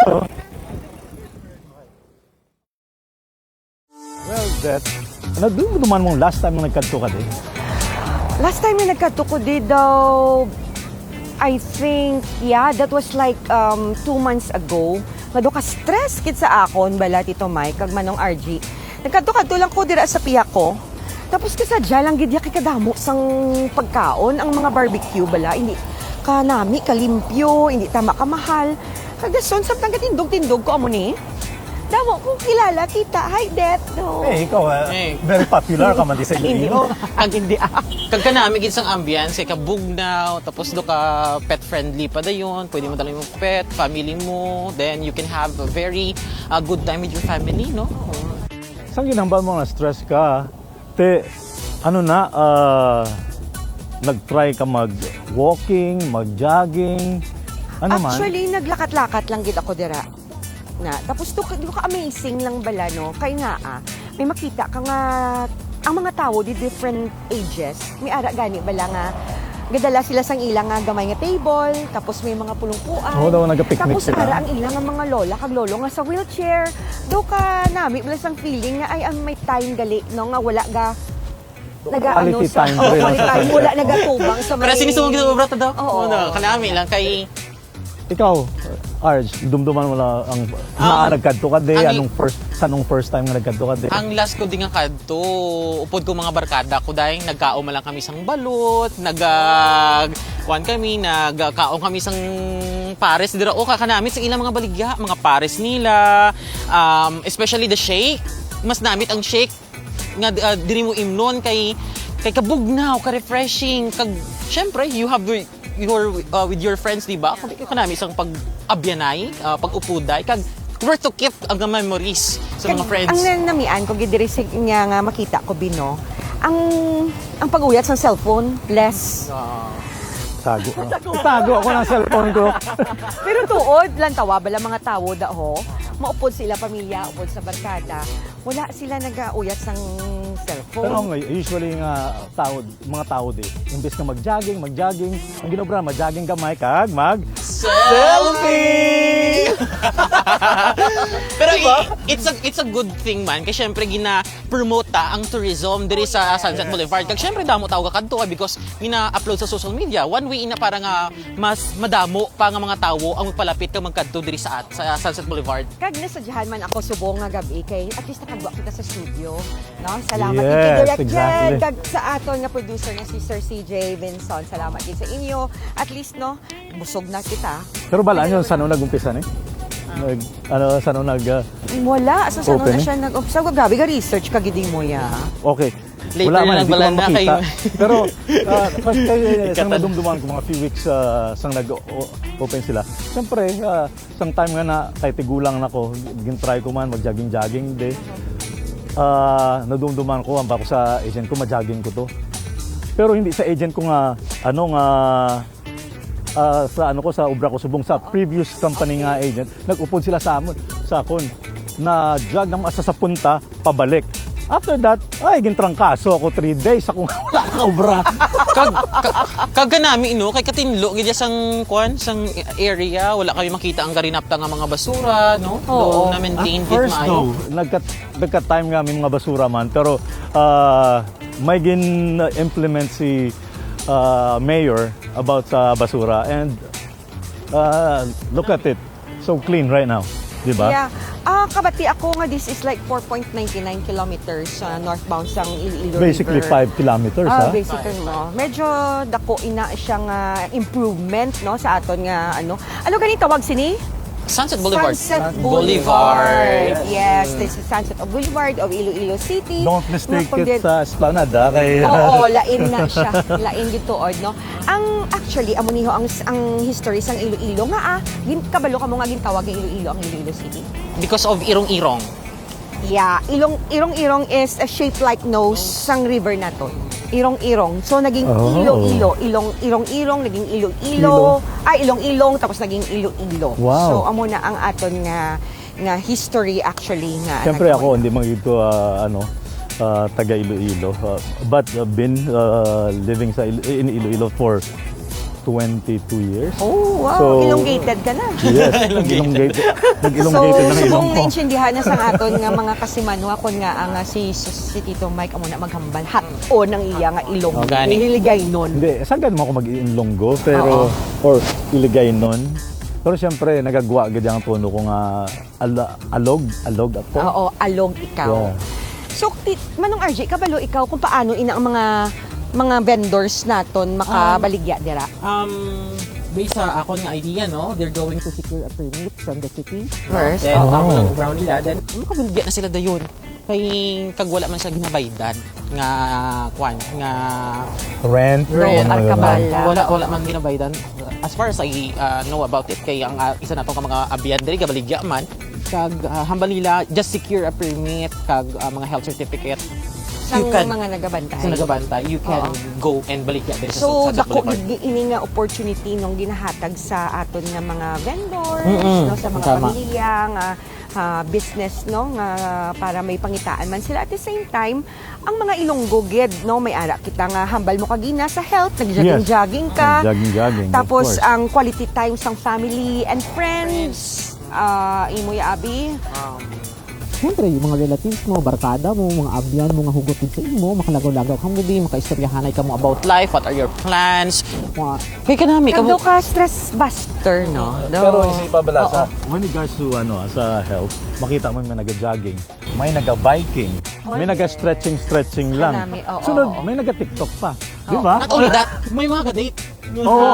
Well, that, ano naman mong last time na nagkadto ka din? Last time na nagkadto ko di daw, I think, yeah, that was like 2 months ago. Mado ka stress kit sa akon, bala Tito Mike, kag manong RG. Nagkadto lang ko dira sa piya ko. Tapos kasadya lang gid kay kadamo sang pagkaon ang mga barbecue bala, hindi kanami kalimpyo, hindi tama ka mahal. Kagason sa tindog-tindog ko amo ni. Damo ko kilala kita. Hi, Det. No. Eh, ikaw, very popular ka man di sa Hindi Iloilo. Ang hindi Kag kanami gid sang ambiance kay kabugnaw tapos do ka pet friendly pa dayon, pwede mo dala yung pet, family mo, then you can have a very good time with your family, no? Saan ginambal mo na stress ka? Ano na, nag-try ka mag-walking, mag-jogging, ano man? Actually, naglakat-lakat lang gid ako dira. Tapos do ka amazing lang bala no. Kay nga may makita ka nga ang mga tao di different ages. May ara gani bala nga gadala sila sang ilang nga gamay nga table, tapos may mga pulungpuan. Oo daw, nagka-picnic Tapos sila. ara ang ilang nga mga lola kag lolo nga sa wheelchair. Do ka nami bala sang feeling nga ay ang may time gali no nga wala ga Quality time rin. quality time wala nagatubang sa may Pero sinisumong gid brata daw. Oo. Kanami lang kay Ikaw, Arj, dumduman mo lang ang nagkadto ka di, anong first time nga nagkadto ka di? ang last ko di nga kadto, upod ko mga barkada ko dahil nagkaon man lang kami sang balot, kuan kami, nagkaon kami sang pares dira o kakanamit sa ilang mga baligya, mga pares nila, especially the shake. Mas namit ang shake nga diri mo imnon kay kabugnaw, ka refreshing, kag syempre you have with your friends, di ba? Kanami isang pag-abyanay, pag-upuday, kag worth to keep ang memories sa mga friends. Ang namian ko gidiri niya nga makita ko bino. Ang pag-uyat sa cellphone less. Tago ako ng cellphone ko. Pero tuod lang tawa bala mga tawo daho. Maupod sila pamilya, upod sa barkada. Wala sila nag-uyat sang cellphone. Pero usually nga mga tao di, imbes na mag-jogging, ang ginobra, mag-jogging gamay kag Selfie! Pero it's a good thing man kasi syempre gina-promote ang tourism diri sa Sunset Boulevard. Kag syempre damo tao ka kadto because gina-upload sa social media. One way ina para nga mas madamo pa nga mga tawo ang magpalapit kag magkadto diri sa Sunset Boulevard. Kag nasadyahan man ako subong nga gabi kay at least nakagwa kita sa studio. No? Salamat Yes, kay Direct exactly. Jed, kag sa aton nga producer nga si Sir CJ Vinson. Salamat din sa inyo. At least no, busog na kita. Pero balaan yun, saan nag-umpisa ni? Saan Wala, sa sano na Open, siya nag-observe. Grabe ka research ka gidi mo ya. Okay. Later Wala man, na hindi ko man nagbalanda makita. kayo. Pero, kasi isang nadumduman ko, mga few weeks sang nag-open sila. Siyempre, isang time nga na, kahit tigulang na ko, gin-try ko man, mag-jogging-jogging day. Nadumduman ko, ang bako sa agent ko, mag-jogging ko to. Pero hindi sa agent ko nga, sa obra ko subong sa previous company nga agent, nag-upod sila sa akon, na jog ng asa sa punta, pabalik. After that, gintrangkaso ako 3 days ako wala ka obra. Kag kanami no kay katinlo gid sang sang area, wala kami makita ang garinapta nga mga basura, no? Oo. Do na maintain gid First maayo. nagka-time nga may mga basura man, pero may gin-implement si mayor about sa basura and look at it, so clean right now, di ba? Yeah. Kabati ako nga this is like 4.99 kilometers northbound sang Iloilo Basically River. 5 kilometers, ha? Basically, no. Medyo dako ina siyang improvement no sa aton nga ano. Ano gani tawag sini? Sunset Boulevard. Sunset Boulevard. Yes, this is Sunset Boulevard of Iloilo City. Don't mistake Napag- it sa Esplanade, ha? Kay, Oo, lain na siya. Lain gituod, no? Ang actually, amo niho ang history sang Iloilo nga kabalo ka mo nga gintawag ang Iloilo ang Iloilo City. Because of irong-irong. Yeah, irong-irong is a shape like nose sang river na to. Irong-irong. So naging Oh. Ilo-ilo, irong-irong naging Ilo-ilo, ilong-ilong tapos naging Ilo-ilo. Wow. So amo na ang aton nga history actually nga. Siyempre nagawa. ako, hindi magito taga Iloilo. But been living in Iloilo for 22 years. Oh, wow. So, Elongated ka na. Yes, nag-elongated. So, Nag-elongated ng ilong subong ko. naintindihan na sa aton nga mga kasimanwa kon nga ang si Tito Mike amo na maghambal hat-o ng iya nga ilong. Oh, gani. Niligay nun. Hindi, saan mo ako mag-inlonggo, pero, or iligay nun. Pero siyempre, nagagwa gid ang tono ko nga alog ako. Oo, alog ikaw. Yeah. So, Manong RJ, kabalo ikaw kung paano ina ang mga vendors naton makabaligya dira. Based sa akon nga idea, no, they're going to secure a permit from the city. First, Then, oo. ako ng brown nila, then makabaligya na sila dayon. Kay kag wala man siya ginabaydan nga kwan nga Rent. No, arkabala. wala man ginabaydan. As far as I know about it, kay ang isa natong mga abyan diri gabaligya man kag hambal nila just secure a permit kag mga health certificate. Sang You can- mga nagabantay. Sa nagabantay, you can go and baligya diri sa So, Sunset dako Boulevard. ini nga opportunity nung ginahatag sa aton nga mga vendors, Mm-mm. no, sa mga Tama. pamilya nga business, no, nga para may pangitaan man sila. At the same time, ang mga Ilonggo gid, no, may ara kita nga hambal mo kagina sa health, nagjogging-jogging ka. Jogging, of Tapos course. ang quality time sang family and friends. Imo ya abi. Siyempre, yung mga relatives mo, barkada mo, mga abyan mo, nga hugot sa imo, makalagaw-lagaw ka mo din, makaistoryahanay ka mo about life, what are your plans, mga, kaya ka namin, Kado ka stress buster, no? Pero isipa bala sa Oo. when regards to sa health, makita mo may nag-jogging, may nag-biking, may nag-stretching lang. Kanami, oo, Sunod, oo. may nag-TikTok pa. Di ba? not only that, may mga kadate. Oo.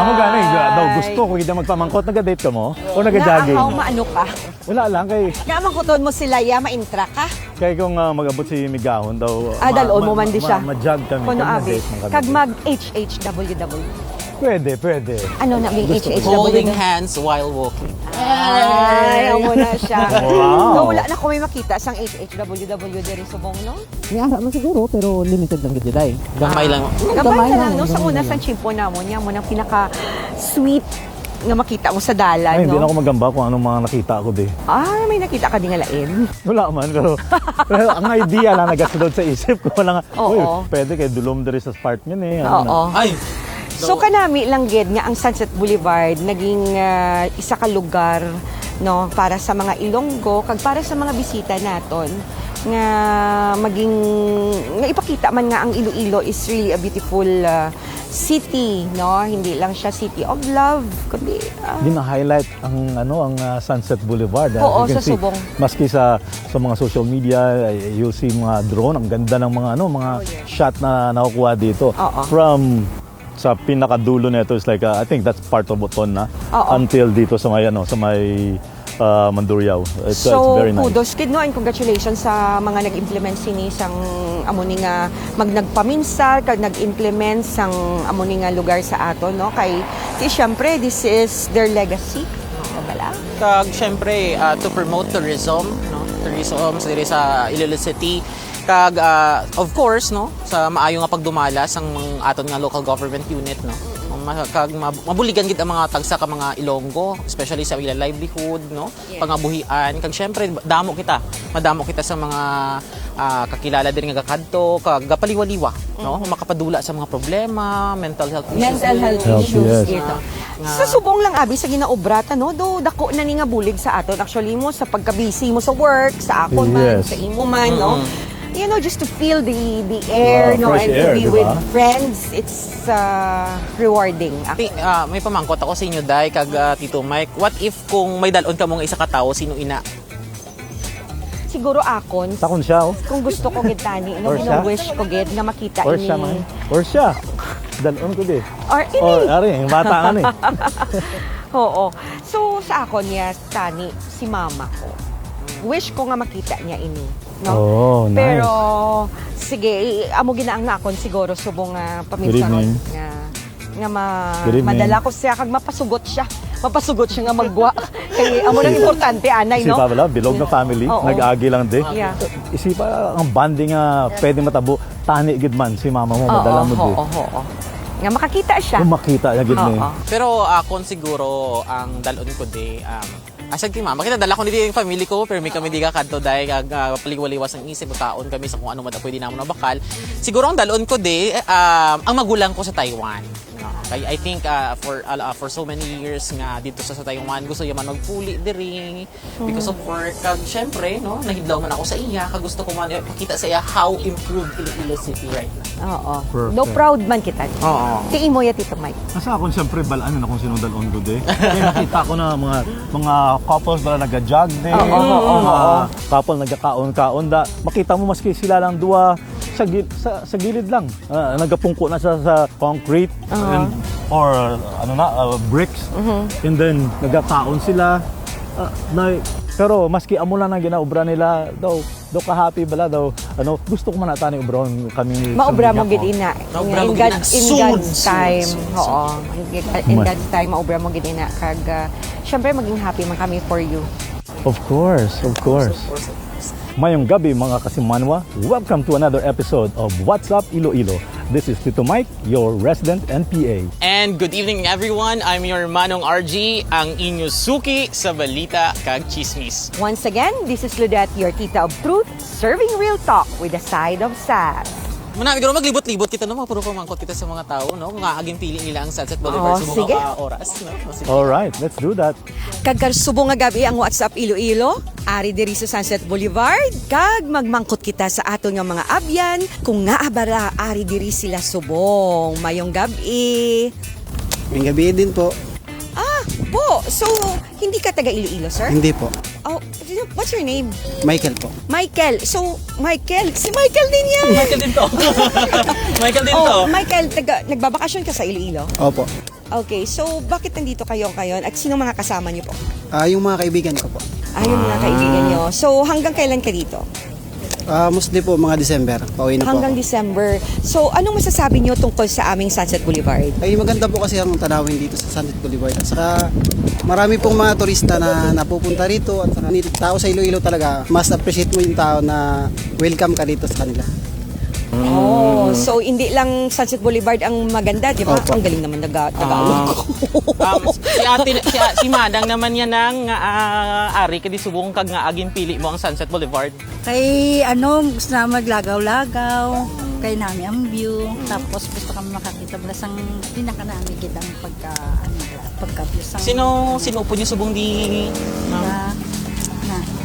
Amo gani, daw Ay. gusto ko kita magpamangkot, nag-date ka mo o nag-jogging. Naahaw maano ka? Wala lang kay Naamangkuton mo sila ya maintra ka? kung mag-abot si Migahon daw. Dalon mo man di siya. Ma-jog kami. Kuno kung abi. mag-date man kami. Kag mag HHWW. Pwede. Ano na bing Holding HHWW? hands while walking. Ay, amo na siya. Wow. No, wala na ko may makita sang HHWW diri subong no. May ara man siguro, pero limited lang gid day. Gamay lang. Gabay na lang no sa una sang chimpo namon niya mo nang pinaka sweet nga makita mo sa dalan Ay, hindi na no. ako magamba kung anong mga nakita ko di. May nakita ka di nga lain. Wala man, pero ang idea lang nagasunod sa isip ko. Wala nga, Oo. uy, pwede kay dulom diri sa part niya eh. Oo. Ay, So kanami lang gid nga ang Sunset Boulevard naging isa ka lugar no para sa mga Ilonggo kag para sa mga bisita naton nga maging nga ipakita man nga ang Iloilo is really a beautiful city no, hindi lang siya city of love kundi Gina-highlight ang Sunset Boulevard. Oo, You can sa see, Subong. Maski sa mga social media, you'll see mga drone, ang ganda ng mga shot na nakukuha dito. Oo. From sa pinakadulo nito is like I think that's part of Boton na Oo. until dito sa may Mandurriao. It's so very nice. kudos kid no and congratulations sa mga nag-implement sini sang amo ni nga nagpaminsal kag nag-implement sang amo ni nga lugar sa ato no kay syempre this is their legacy. Bala. kag syempre to promote tourism, no? Tourism sa diri sa Iloilo City. Kag of course, no, sa maayo nga pagdumala sang aton nga local government unit, no. Kag mabuligan gid ang mga tagsa ka mga Ilonggo, especially sa ila livelihood, no. Yes. Pangabuhian kag syempre madamo kita sa mga kakilala din nga gakadto kag gapaliwaliwa, no, makapadula sa mga problema, mental health issues. Mental health Health, issues yes. ito. Sa subong lang abi sa ginaubrata no do dako na ni nga bulig sa aton actually mo sa pagka-busy mo sa work sa akon man Yes. sa imo man no. You know, just to feel the air, no, fresh and air, to be diba? with friends, it's rewarding. May pamangkot ako sa inyo, Day, kag Tito Mike. What if kung may dalon ka mong isa ka tao, sino ina? Siguro akon, Takon siya, oh. kung gusto ko gid tani, no, Or siya? wish ko gid nga makita Or ini. siya man. Or siya. Dalon ko di. Or ini. Or, ari, yung bata ka ni. Oo. So, sa akon niya, tani, si mama ko. Wish ko nga makita niya ini. No? Oh, nice. Pero, sige, amo ginaang na akon siguro subong Good paminsanon evening. nga Good evening. madala ko siya kag mapasugot siya nga magwa. Kay amo nang importante anay no. Isipa bala, bilog na family, Oo. nag-agi lang di. Yeah. Isipa ang bonding nga pwede matabo, tani gid man si mama mo, madala mo di. Oo. Nga makakita siya. Kung makita niya gid ni. Oo. Pero akon siguro ang dalon ko di asad kay mama kita dala ko dito yung family ko pero may kami di ka kadto dai kag paliwaliwas ang isip kaon kami sa kung ano man pwede namon na bakal. Siguro ang dalon ko di ang magulang ko sa Taiwan. No? Kay I think for so many years nga dito sa Taiwan gusto yaman magpuli diri because of work. Kag syempre no, nahidlaw man ako sa iya, kag gusto ko man ipakita sa iya how improved Iloilo City right now. Oo. Perfect. No proud man kita. Oo. Tiin mo ya Tito Mike. Nasa akong siyempre balaan na akong sinundan on good eh. Kaya nakita ko na mga couples ba nag-jog din. Mga couple nagkakaon-kaon da. Makita mo maski sila lang dua sa gilid lang. Nagapungko na sa concrete or bricks. And then nagkakaon sila. Pero maski amo lang ang ginaobra nila daw ka-happy bala daw gusto ko man ata ni obron kami Maobra mo gid ina. Maobra mo In gid ina. in Soon, God's time. soon. Oo. In God's time maobra mo gid ina kag syempre maging happy man kami for you. Of course. Mayong gabi mga kasimanwa. Welcome to another episode of What's Up Iloilo. This is Tito Mike, your resident NPA. And good evening everyone. I'm your Manong RG, ang inyo suki sa balita kag chismis. Once again, this is Ludette, your tita of truth, serving real talk with a side of sass. Manami gano'n maglibot-libot kita no, mapuro pamangkot kita sa mga tao no, kung aaging pili nila ang Sunset Boulevard sa sige. mga oras no. Sige. Alright, let's do that. Kagkarsubo nga gabi ang WhatsApp Iloilo, ari diri sa Sunset Boulevard, kag magmangkot kita sa aton nga mga abyan, kung nga abara ari diri sila subong. Mayong gabi. May gabi din po. Po, so hindi ka taga Iloilo, sir? Hindi po. Oh, what's your name? Michael po. Michael. So, Michael, si Michael din yan. Michael din to. Michael din to. Oh, Michael, nagbabakasyon ka sa Iloilo? Opo. Okay, so bakit nandito kayo ngayon at sino mga kasama niyo po? Yung mga kaibigan ko po. Yung mga kaibigan niyo. So hanggang kailan ka dito? Mostly po mga December. Pauwi na po Hanggang ako. December. So anong masasabi niyo tungkol sa aming Sunset Boulevard? Ay, maganda po kasi ang tanawin dito sa Sunset Boulevard. At saka marami pong mga turista na napupunta rito. At saka tao sa Iloilo talaga, mas appreciate mo yung tao na welcome ka dito sa kanila. Oh, so hindi lang Sunset Boulevard ang maganda, di ba? Opo. Ang galing naman Tagalog. Si Madang naman yan ang ari kadi subong kag nga aging pili mo ang Sunset Boulevard. Kay gusto na maglagaw-lagaw, kay namin ang view, tapos gusto kami makakita blasang pinaka namin kitang pagka-view sang Sino po niyo subong di na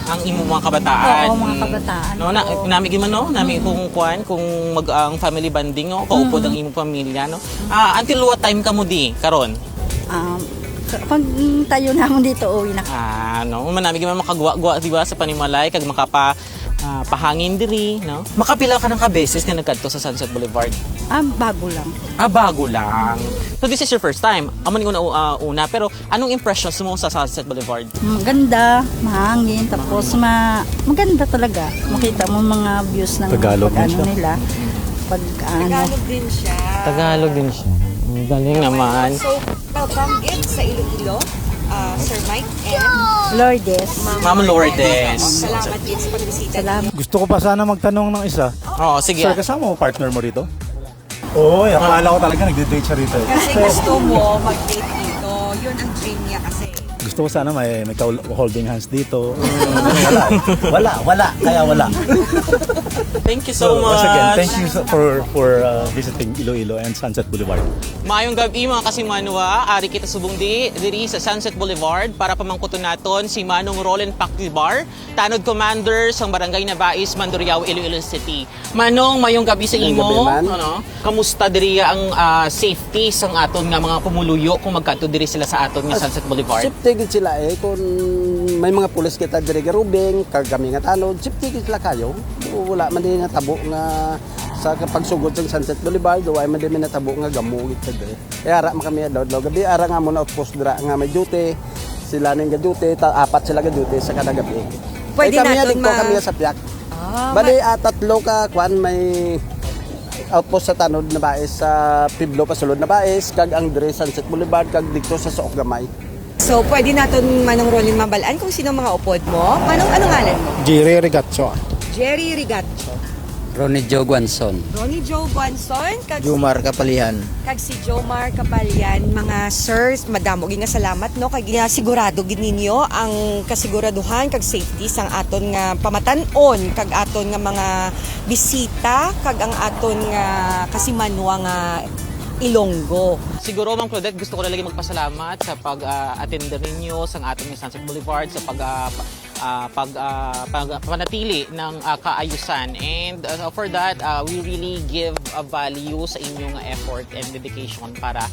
ang imo mga kabataan. Oo, mga kabataan. No, nami gyud man no, nami kung ang family bonding no, kaupod ang imong pamilya no. Until what time ka mo di karon? pag tayo naman dito uwi na. No, manami gyud man makagwa-gwa di ba sa panimalay kag makapa pahangin diri no. Makapila ka ng kabeses nga nagkadto sa Sunset Boulevard? Bago lang. Bago lang. So this is your first time. Amo ni una pero anong impressions mo sa Sunset Boulevard? Ganda, mahangin, tapos maganda talaga. Makita mo mga views ng Tagalog din siya. nila. Tagalog din siya. Tagalog din siya. Galing naman. So, welcome again sa Iloilo, Sir Mike and Lourdes. Ma'am Lourdes. Salamat din sa pagbisita. Salamat. Gusto ko pa sana magtanong ng isa. Oo, sige. Sir, kasama mo partner mo rito? Oo, akala ko talaga nagde-date siya rito. Kasi gusto mo mag-date dito. Yun ang dream niya kasi. Gusto ko sana may holding hands dito. Wala. Kaya wala. Thank you so much. Once again, thank you for visiting Iloilo and Sunset Boulevard. Maayong gabi mga kasimanwa, ari kita subong diri sa Sunset Boulevard para pamangkuton naton si Manong Roland Pactibar, Tanod Commander sa Barangay Nabais, Mandurriao, Iloilo City. Manong, mayong gabi sa imo. Mayong gabi, man. Kamusta diri ang safety sang aton nga mga pumuluyo kung magkadto diri sila sa aton nga Sunset Boulevard? Safety gid sila kung may mga pulis kita diri garubing, kag kami nga tanod, safety gid sila kayo. Wala man din nga tabo nga sa pagsugod sa Sunset Boulevard, wala man din natabo nga gamo gid diri. Kaya ara man kami daw gabi ara nga mo na outpost dira nga may duty. Sila ning duty, apat sila ga duty sa kada gabi. Pwede kami natin kami sa piyak. Bali tatlo ka kwan may outpost sa tanod na baes sa Piblo pasulod na baes kag ang dire Sunset Boulevard kag dito sa Sook Gamay. So, pwede natin Manong Rolin mabalaan kung sino mga upod mo. Manong, anong ngalan mo? Jerry Rigatso, Jerry Rigatcho. Ronnie Joe Guanson, Ronnie Joe Guanson, kag Jumar Kapalihan. kag si Jomar Kapalyan, mga sirs, madamo gid nga salamat no kag sigurado gid ninyo ang kasiguraduhan kag safety sang aton nga pamatan-on kag aton nga mga bisita kag ang aton nga kasimanwa nga Ilonggo. Siguro, Ma'am Claudette, gusto ko na lagi magpasalamat sa pag-attend ninyo sa ating Sunset Boulevard, sa panatili ng kaayusan. And for that, we really give a value sa inyong effort and dedication para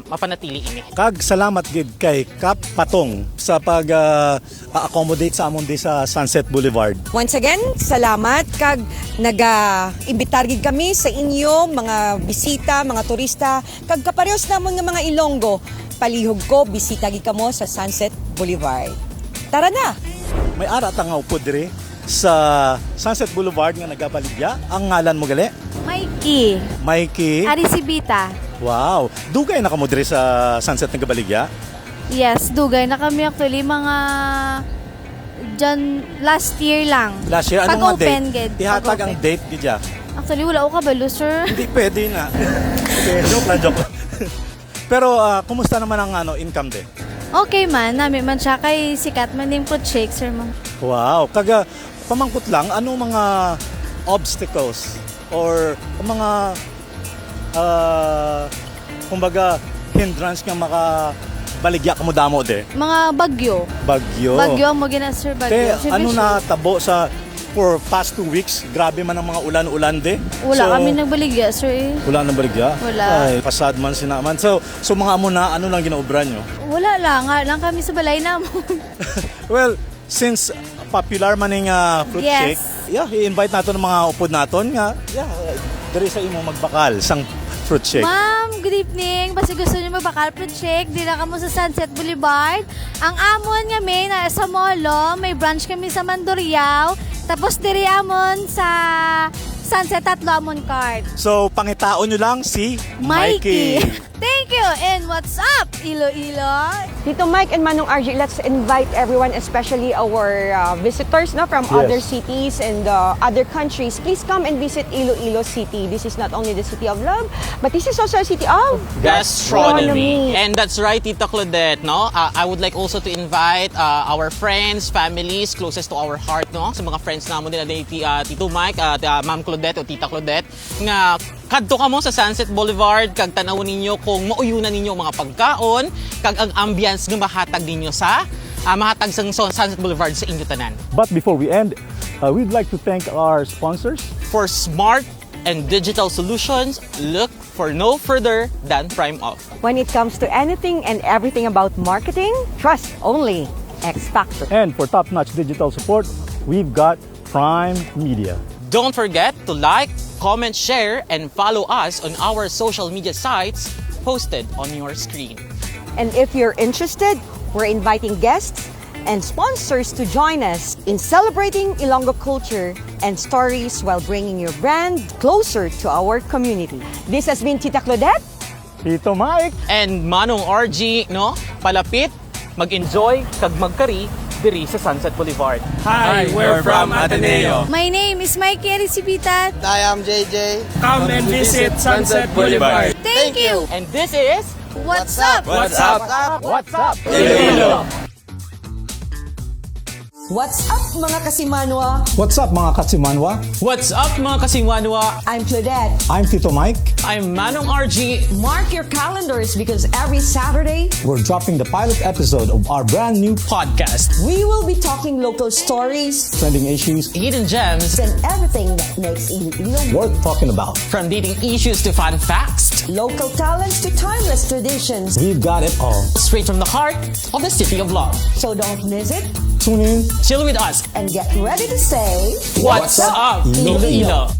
mapanatili ini. Kag salamat gid kay Kap Patong sa pag-accommodate sa amon di sa Sunset Boulevard. Once again, salamat kag nag-imbitar gid kami sa inyo mga bisita, mga turista kag kaparehos namon nga mga Ilonggo. Palihog ko bisita gid kamo sa Sunset Boulevard. Tara na. May ara ta nga upod diri sa Sunset Boulevard nga nagabaligya. Ang ngalan mo gali? Mikey, Mikey. Arisibita. Wow. Dugay na kamo diri sa Sunset nagabaligya. Yes, dugay na kami actually mga dyan last year lang. Last year ano nga Pag-open, date? gid. Ihatag ang Pag-open. date gidya. Actually, wala ko kabalo, sir. Hindi pwede na. Okay, joke lang. Pero kumusta naman ang income din? Okay man, namin man siya kay sikat man din po shake, sir mo. Wow. Kaga pamangkot lang, ano mga obstacles or mga kumbaga hindrance nga makabaligya ka mo damo de? Mga bagyo. Bagyo. Bagyo ang mo gina, sir, bagyo. Te, ano na tabo sa for past 2 weeks? Grabe man ang mga ulan-ulan de. Wala kami nagbaligya, sir. Wala nang baligya? Wala. Ay, pasad man sinaman. So mga amo na, ano lang ginaobra nyo? Wala lang, nga lang kami sa balay na mo. Well, since popular man yung fruit Yes. shake, yeah, i-invite nato ng mga upod naton nga, yeah, diri sa imo magbakal sang fruit shake. Ma'am, good evening. Basta gusto niyo magbakal fruit shake, dila kamo sa Sunset Boulevard. Ang amon nga may na sa Molo, may branch kami sa Mandurriao. Tapos diri amon sa Sunset Tatlo Amon Card. So, pangitaon nyo lang si Mikey. Thank you. And what's up, Iloilo? Tito Mike and Manong RJ, let's invite everyone, especially our visitors from Yes. other cities and other countries. Please come and visit Iloilo City. This is not only the city of love, but this is also a city of Gastronomy. And that's right, Tita Claudette, no? I would like also to invite our friends, families closest to our heart, no? Sa mga friends namon nila ni Tito Mike, Ma'am Claudette o Tita Claudette, nga kadto kamo sa Sunset Boulevard kag tanawon ninyo kung mauyunan ninyo ang mga pagkaon kag ang ambience nga mahatag ninyo sa mahatag sa Sunset Boulevard sa inyo tanan. But before we end, we'd like to thank our sponsors. For smart and digital solutions, look for no further than Prime Off. When it comes to anything and everything about marketing, trust only X Factor. And for top-notch digital support, we've got Prime Media. Don't forget to like, comment, share, and follow us on our social media sites posted on your screen. And if you're interested, we're inviting guests and sponsors to join us in celebrating Ilonggo culture and stories while bringing your brand closer to our community. This has been Tita Claudette. Tito Mike. And Manong RG, no? Palapit, mag-enjoy, kag magkari, diri sa Sunset Boulevard. Hi, we're from Ateneo. My name is Mikey Arisibita. I am JJ. Come and visit Sunset Boulevard. Thank you. And this is What's up? What's up? What's up? Iloilo. What's up mga kasimanwa? What's up mga Katsimanwa? What's Up mga Kasinwanwa? I'm Claudette. I'm Tito Mike. I'm Manong RG. Mark your calendars because every Saturday We're dropping the pilot episode of our brand new Podcast. we will be talking local stories trending issues Hidden gems, and everything that makes Iloilo worth talking about. from dating issues to fun facts, local talents to timeless traditions. We've got it all. straight from the heart of the City of Love. So don't miss it Tune in. Chill with us. and get ready to say What's up, Iloilo?